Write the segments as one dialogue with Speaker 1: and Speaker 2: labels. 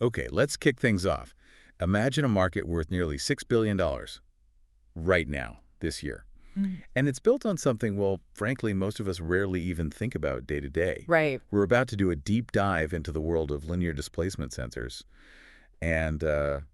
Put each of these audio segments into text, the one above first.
Speaker 1: Okay, let's kick things off. Imagine a market worth nearly $6 billion right now, this year.
Speaker 2: Mm.
Speaker 1: And it's built on something, well, frankly, most of us rarely even think about day to day.
Speaker 2: Right.
Speaker 1: We're about to do a deep dive into the world of linear displacement sensors. And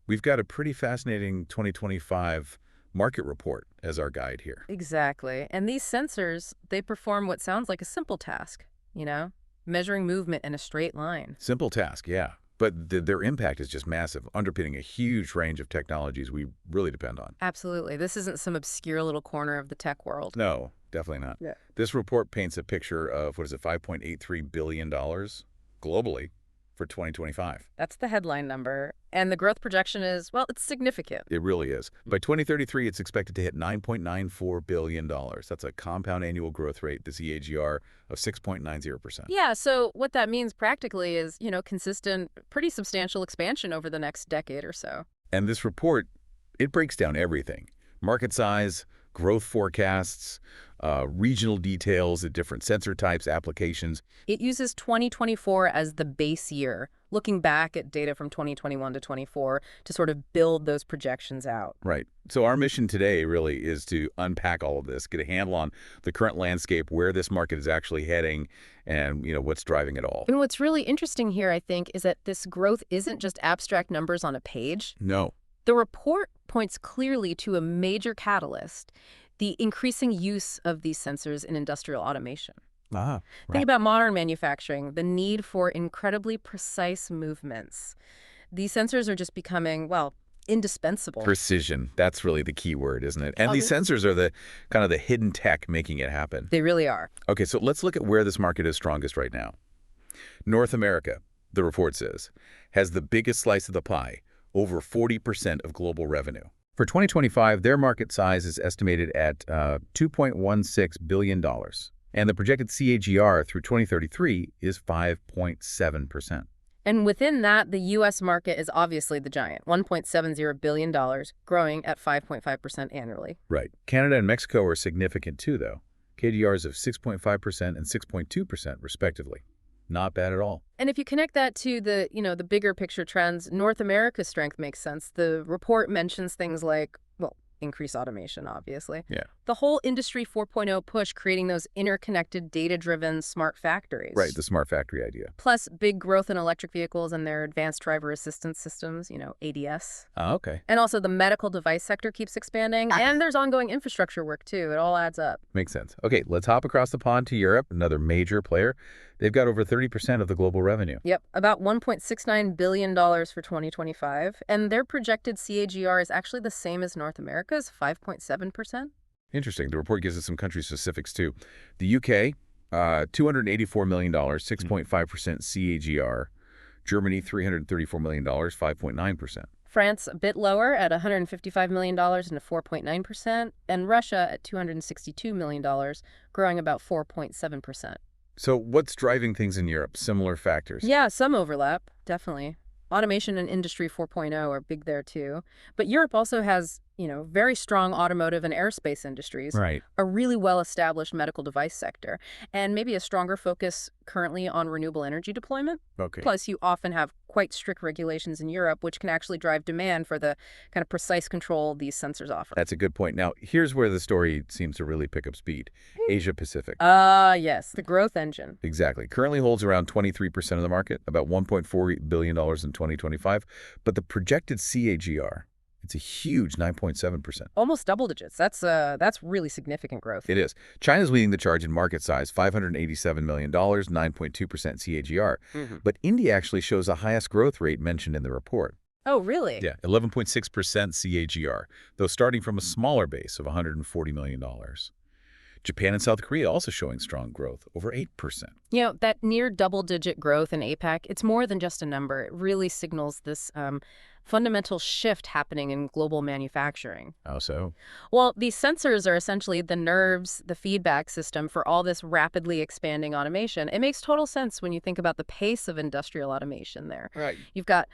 Speaker 1: we've got a pretty fascinating 2025 market report as our guide here.
Speaker 2: Exactly. And these sensors, they perform what sounds like a simple task, you know, measuring movement in a straight line.
Speaker 1: Simple task, yeah. But their impact is just massive, underpinning a huge range of technologies we really depend on.
Speaker 2: Absolutely. This isn't some obscure little corner of the tech world.
Speaker 1: No, definitely not.
Speaker 2: Yeah.
Speaker 1: This report paints a picture of, what is it, $5.83 billion globally for 2025.
Speaker 2: That's the headline number. And the growth projection is, well, it's significant.
Speaker 1: It really is. By 2033, it's expected to hit $9.94 billion. That's a compound annual growth rate, the CAGR, of 6.90%.
Speaker 2: Yeah, so what that means practically is, consistent, pretty substantial expansion over the next decade or so.
Speaker 1: And this report, it breaks down everything. Market size, growth forecasts, regional details of different sensor types, applications.
Speaker 2: It uses 2024 as the base year, looking back at data from 2021 to 24 to sort of build those projections out.
Speaker 1: Right. So our mission today really is to unpack all of this, get a handle on the current landscape, where this market is actually heading, and what's driving it all.
Speaker 2: And what's really interesting here, I think, is that this growth isn't just abstract numbers on a page.
Speaker 1: No.
Speaker 2: The report points clearly to a major catalyst, the increasing use of these sensors in industrial automation.
Speaker 1: Ah,
Speaker 2: Think
Speaker 1: right.
Speaker 2: about modern manufacturing, the need for incredibly precise movements. These sensors are just becoming, well, indispensable.
Speaker 1: Precision. That's really the key word, isn't it? And
Speaker 2: Oh,
Speaker 1: these sensors are the kind of the hidden tech making it happen.
Speaker 2: They really are.
Speaker 1: Okay, so let's look at where this market is strongest right now. North America, the report says, has the biggest slice of the pie, over 40% of global revenue. For 2025, their market size is estimated at $2.16 billion, and the projected CAGR through 2033 is 5.7%.
Speaker 2: And within that, the U.S. market is obviously the giant, $1.70 billion, growing at 5.5% annually.
Speaker 1: Right. Canada and Mexico are significant too, though. KGRs of 6.5% and 6.2%, respectively. Not bad at all.
Speaker 2: And if you connect that to the bigger picture trends, North America's strength makes sense. The report mentions things like, well, increased automation, obviously.
Speaker 1: Yeah.
Speaker 2: The whole Industry 4.0 push, creating those interconnected, data-driven smart factories.
Speaker 1: Right, the smart factory idea.
Speaker 2: Plus big growth in electric vehicles and their advanced driver assistance systems, ADS.
Speaker 1: Ah, okay.
Speaker 2: And also the medical device sector keeps expanding, and there's ongoing infrastructure work too. It all adds up.
Speaker 1: Makes sense. Okay, let's hop across the pond to Europe, another major player. They've got over 30% of the global revenue.
Speaker 2: Yep, about $1.69 billion for 2025, and their projected CAGR is actually the same as North America's, 5.7%.
Speaker 1: Interesting. The report gives us some country specifics, too. The UK, $284 million, 6.5% CAGR. Germany, $334 million, 5.9%.
Speaker 2: France, a bit lower at $155 million and a 4.9%, and Russia at $262 million, growing about 4.7%.
Speaker 1: So what's driving things in Europe? Similar factors?
Speaker 2: Yeah, some overlap, definitely. Automation and Industry 4.0 are big there too. But Europe also has, very strong automotive and aerospace industries,
Speaker 1: Right.
Speaker 2: a really well-established medical device sector, and maybe a stronger focus currently on renewable energy deployment.
Speaker 1: Okay.
Speaker 2: Plus, you often have quite strict regulations in Europe, which can actually drive demand for the kind of precise control these sensors offer.
Speaker 1: That's a good point. Now, here's where the story seems to really pick up speed. Asia Pacific.
Speaker 2: Yes, the growth engine.
Speaker 1: Exactly. Currently holds around 23% of the market, about $1.4 billion in 2025. But the projected CAGR, it's a huge 9.7%.
Speaker 2: Almost double digits. That's really significant growth.
Speaker 1: It is. China's leading the charge in market size, $587 million, 9.2% CAGR. But India actually shows the highest growth rate mentioned in the report.
Speaker 2: Oh, really?
Speaker 1: Yeah, 11.6% CAGR, though starting from a smaller base of $140 million. Japan and South Korea also showing strong growth, over 8%.
Speaker 2: That near double-digit growth in APAC, it's more than just a number. It really signals this fundamental shift happening in global manufacturing.
Speaker 1: How so?
Speaker 2: Well, these sensors are essentially the nerves, the feedback system for all this rapidly expanding automation. It makes total sense when you think about the pace of industrial automation there.
Speaker 1: Right.
Speaker 2: You've got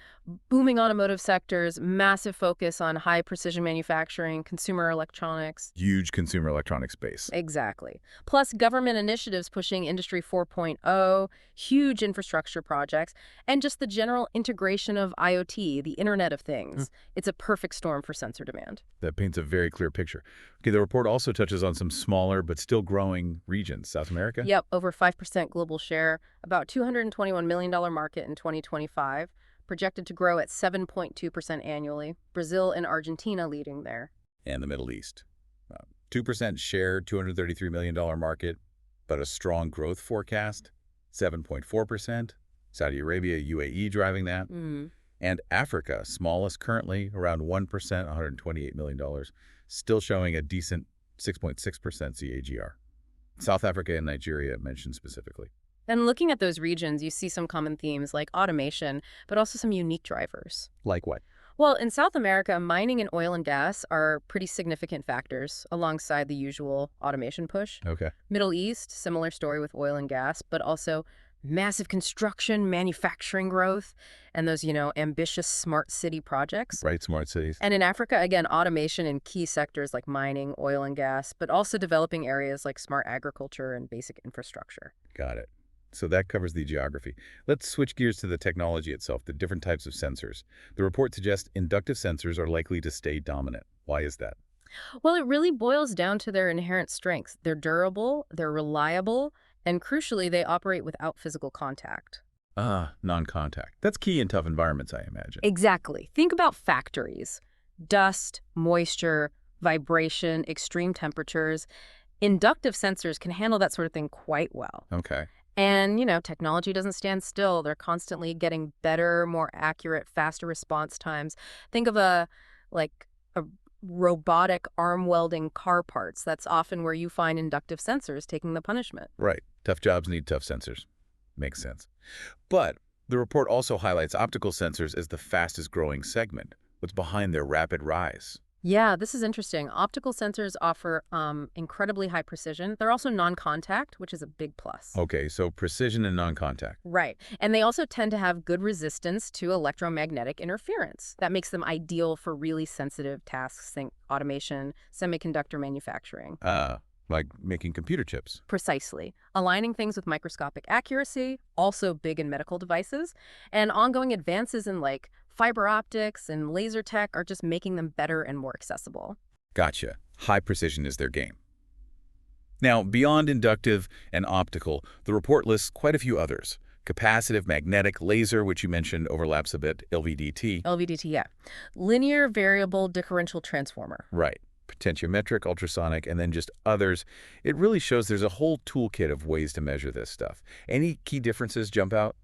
Speaker 2: booming automotive sectors, massive focus on high precision manufacturing, consumer electronics.
Speaker 1: Huge consumer electronics space.
Speaker 2: Exactly. Plus government initiatives pushing Industry 4.0, huge infrastructure projects, and just the general integration of IoT, the Internet of Things. It's a perfect storm for sensor demand.
Speaker 1: That paints a very clear picture. Okay, the report also touches on some smaller but still growing regions. South America?
Speaker 2: Yep, over 5% global share, about $221 million market in 2025, projected to grow at 7.2% annually. Brazil and Argentina leading there.
Speaker 1: And the Middle East. 2% share, $233 million market, but a strong growth forecast, 7.4%. Saudi Arabia, UAE driving that. And Africa, smallest currently, around 1%, $128 million, still showing a decent 6.6% CAGR. South Africa and Nigeria mentioned specifically.
Speaker 2: And looking at those regions, you see some common themes like automation, but also some unique drivers.
Speaker 1: Like what?
Speaker 2: Well, in South America, mining and oil and gas are pretty significant factors alongside the usual automation push.
Speaker 1: Okay.
Speaker 2: Middle East, similar story with oil and gas, but also massive construction, manufacturing growth, and those, ambitious smart city projects.
Speaker 1: Right, smart cities.
Speaker 2: And in Africa, again, automation in key sectors like mining, oil and gas, but also developing areas like smart agriculture and basic infrastructure.
Speaker 1: Got it. So that covers the geography. Let's switch gears to the technology itself, the different types of sensors. The report suggests inductive sensors are likely to stay dominant. Why is that?
Speaker 2: Well, it really boils down to their inherent strengths. They're durable, they're reliable, and crucially, they operate without physical contact.
Speaker 1: Non-contact. That's key in tough environments, I imagine.
Speaker 2: Exactly. Think about factories. Dust, moisture, vibration, extreme temperatures. Inductive sensors can handle that sort of thing quite well.
Speaker 1: Okay.
Speaker 2: And, technology doesn't stand still. They're constantly getting better, more accurate, faster response times. Think of a robotic arm welding car parts. That's often where you find inductive sensors taking the punishment.
Speaker 1: Right. Tough jobs need tough sensors. Makes sense. But the report also highlights optical sensors as the fastest growing segment. What's behind their rapid rise?
Speaker 2: Yeah, this is interesting. Optical sensors offer incredibly high precision. They're also non-contact, which is a big plus.
Speaker 1: Okay, so precision and non-contact.
Speaker 2: Right. And they also tend to have good resistance to electromagnetic interference. That makes them ideal for really sensitive tasks, think automation, semiconductor manufacturing.
Speaker 1: Like making computer chips.
Speaker 2: Precisely. Aligning things with microscopic accuracy, also big in medical devices, and ongoing advances in fiber optics and laser tech are just making them better and more accessible.
Speaker 1: Gotcha. High precision is their game. Now, beyond inductive and optical, the report lists quite a few others. Capacitive, magnetic, laser, which you mentioned overlaps a bit, LVDT.
Speaker 2: LVDT, yeah. Linear variable differential transformer.
Speaker 1: Right. Potentiometric, ultrasonic, and then just others. It really shows there's a whole toolkit of ways to measure this stuff. Any key differences jump out?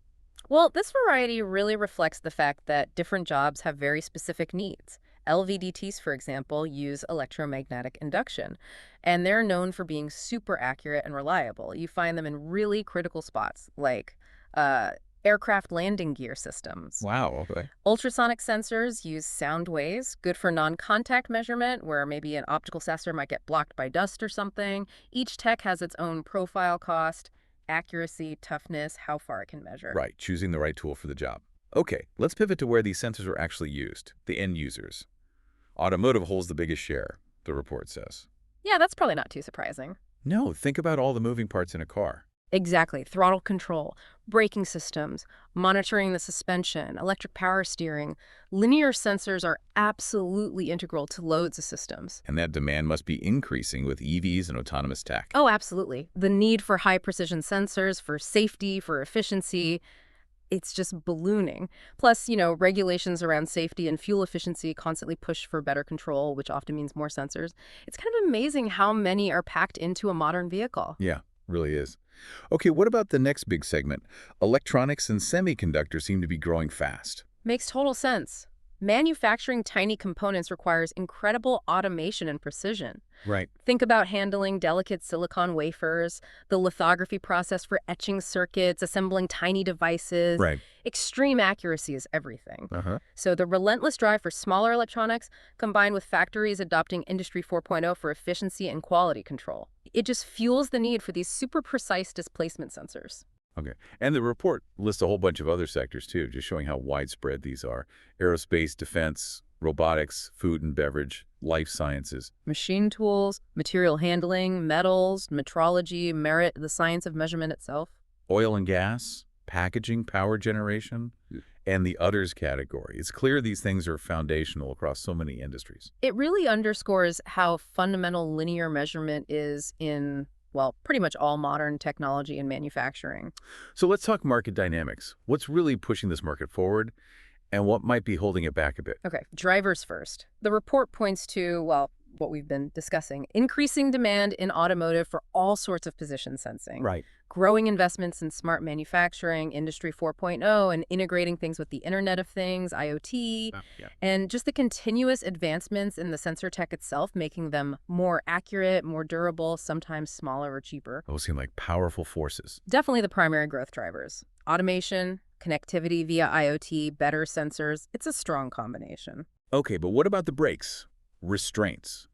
Speaker 2: Well, this variety really reflects the fact that different jobs have very specific needs. LVDTs, for example, use electromagnetic induction, and they're known for being super accurate and reliable. You find them in really critical spots, like aircraft landing gear systems.
Speaker 1: Wow, okay.
Speaker 2: Ultrasonic sensors use sound waves, good for non-contact measurement, where maybe an optical sensor might get blocked by dust or something. Each tech has its own profile cost, accuracy, toughness, how far it can measure.
Speaker 1: Right, choosing the right tool for the job. Okay, let's pivot to where these sensors are actually used, the end users. Automotive holds the biggest share, the report says.
Speaker 2: Yeah, that's probably not too surprising.
Speaker 1: No, think about all the moving parts in a car.
Speaker 2: Exactly. Throttle control, braking systems, monitoring the suspension, electric power steering. Linear sensors are absolutely integral to loads of systems.
Speaker 1: And that demand must be increasing with EVs and autonomous tech.
Speaker 2: Oh, absolutely. The need for high-precision sensors, for safety, for efficiency, it's just ballooning. Plus, regulations around safety and fuel efficiency constantly push for better control, which often means more sensors. It's kind of amazing how many are packed into a modern vehicle.
Speaker 1: Yeah, really is. Okay, what about the next big segment? Electronics and semiconductors seem to be growing fast.
Speaker 2: Makes total sense. Manufacturing tiny components requires incredible automation and precision.
Speaker 1: Right.
Speaker 2: Think about handling delicate silicon wafers, the lithography process for etching circuits, assembling tiny devices.
Speaker 1: Right.
Speaker 2: Extreme accuracy is everything.
Speaker 1: Uh-huh.
Speaker 2: So the relentless drive for smaller electronics, combined with factories adopting Industry 4.0 for efficiency and quality control, it just fuels the need for these super precise displacement sensors.
Speaker 1: Okay. And the report lists a whole bunch of other sectors, too, just showing how widespread these are. Aerospace, defense, robotics, food and beverage, life sciences.
Speaker 2: Machine tools, material handling, metals, metrology, merit, the science of measurement itself.
Speaker 1: Oil and gas, packaging, power generation, and the others category. It's clear these things are foundational across so many industries.
Speaker 2: It really underscores how fundamental linear measurement is in, well, pretty much all modern technology and manufacturing.
Speaker 1: So let's talk market dynamics. What's really pushing this market forward, and what might be holding it back a bit?
Speaker 2: Okay, drivers first. The report points to, well, what we've been discussing, increasing demand in automotive for all sorts of position sensing.
Speaker 1: Right.
Speaker 2: Growing investments in smart manufacturing, Industry 4.0, and integrating things with the Internet of Things, IoT,
Speaker 1: Yeah.
Speaker 2: and just the continuous advancements in the sensor tech itself, making them more accurate, more durable, sometimes smaller or cheaper.
Speaker 1: Those seem like powerful forces.
Speaker 2: Definitely the primary growth drivers. Automation, connectivity via IoT, better sensors, it's a strong combination.
Speaker 1: Okay, but what about the brakes? Restraints.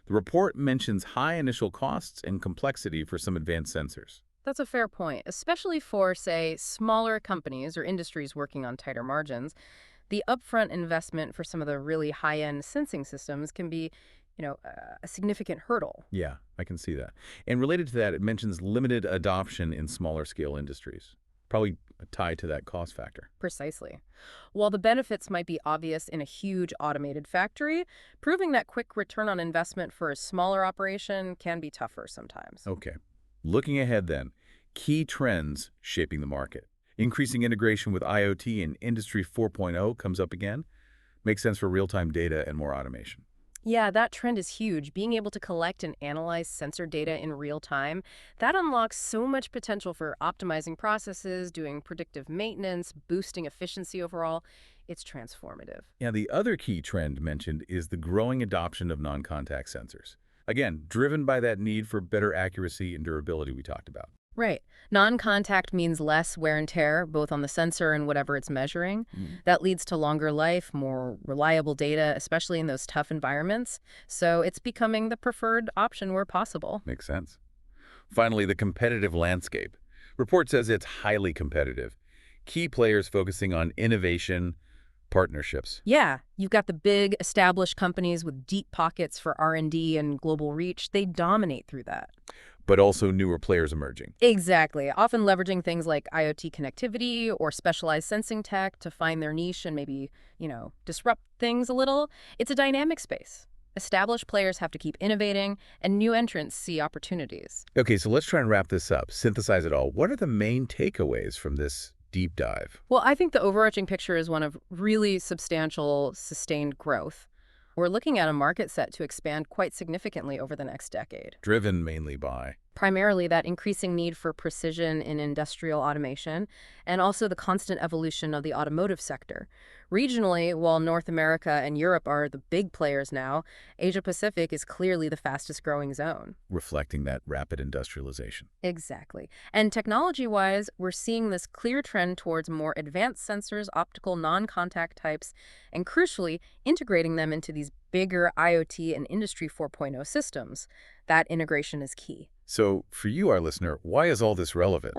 Speaker 1: The report mentions high initial costs and complexity for some advanced sensors.
Speaker 2: That's a fair point, especially for, say, smaller companies or industries working on tighter margins. The upfront investment for some of the really high-end sensing systems can be, a significant hurdle.
Speaker 1: Yeah, I can see that. And related to that, it mentions limited adoption in smaller scale industries. Probably tied to that cost factor.
Speaker 2: Precisely. While the benefits might be obvious in a huge automated factory, proving that quick return on investment for a smaller operation can be tougher sometimes.
Speaker 1: Okay. Looking ahead then, key trends shaping the market. Increasing integration with IoT and Industry 4.0 comes up again. Makes sense for real-time data and more automation.
Speaker 2: Yeah, that trend is huge. Being able to collect and analyze sensor data in real time, that unlocks so much potential for optimizing processes, doing predictive maintenance, boosting efficiency overall. It's transformative.
Speaker 1: Yeah, the other key trend mentioned is the growing adoption of non-contact sensors. Again, driven by that need for better accuracy and durability we talked about.
Speaker 2: Right. Non-contact means less wear and tear, both on the sensor and whatever it's measuring. That leads to longer life, more reliable data, especially in those tough environments. So it's becoming the preferred option where possible.
Speaker 1: Makes sense. Finally, the competitive landscape. Report says it's highly competitive. Key players focusing on innovation, partnerships.
Speaker 2: Yeah, you've got the big established companies with deep pockets for R&D and global reach. They dominate through that.
Speaker 1: But also newer players emerging.
Speaker 2: Exactly. Often leveraging things like IoT connectivity or specialized sensing tech to find their niche and maybe, disrupt things a little. It's a dynamic space. Established players have to keep innovating, and new entrants see opportunities.
Speaker 1: Okay, so let's try and wrap this up, synthesize it all. What are the main takeaways from this deep dive?
Speaker 2: Well, I think the overarching picture is one of really substantial, sustained growth. We're looking at a market set to expand quite significantly over the next decade.
Speaker 1: Driven mainly by?
Speaker 2: Primarily that increasing need for precision in industrial automation, and also the constant evolution of the automotive sector. Regionally, while North America and Europe are the big players now, Asia-Pacific is clearly the fastest growing zone.
Speaker 1: Reflecting that rapid industrialization.
Speaker 2: Exactly. And technology-wise, we're seeing this clear trend towards more advanced sensors, optical non-contact types, and crucially, integrating them into these bigger IoT and Industry 4.0 systems. That integration is key.
Speaker 1: So, for you, our listener, why is all this relevant?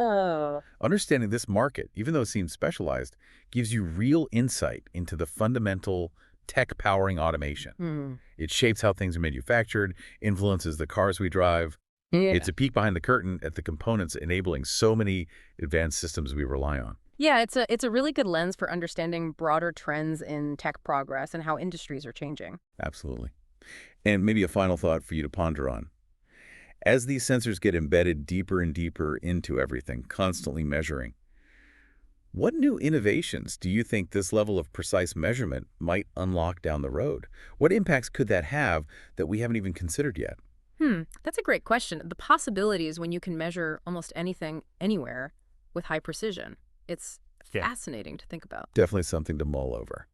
Speaker 1: Understanding this market, even though it seems specialized, gives you real insight into the fundamental tech-powering automation. It shapes how things are manufactured, influences the cars we drive.
Speaker 2: Yeah.
Speaker 1: It's a peek behind the curtain at the components enabling so many advanced systems we rely on.
Speaker 2: Yeah, it's a really good lens for understanding broader trends in tech progress and how industries are changing.
Speaker 1: Absolutely. And maybe a final thought for you to ponder on. As these sensors get embedded deeper and deeper into everything, constantly measuring, what new innovations do you think this level of precise measurement might unlock down the road? What impacts could that have that we haven't even considered yet?
Speaker 2: That's a great question. The possibilities when you can measure almost anything, anywhere, with high precision. It's
Speaker 1: Yeah.
Speaker 2: fascinating to think about.
Speaker 1: Definitely something to mull over.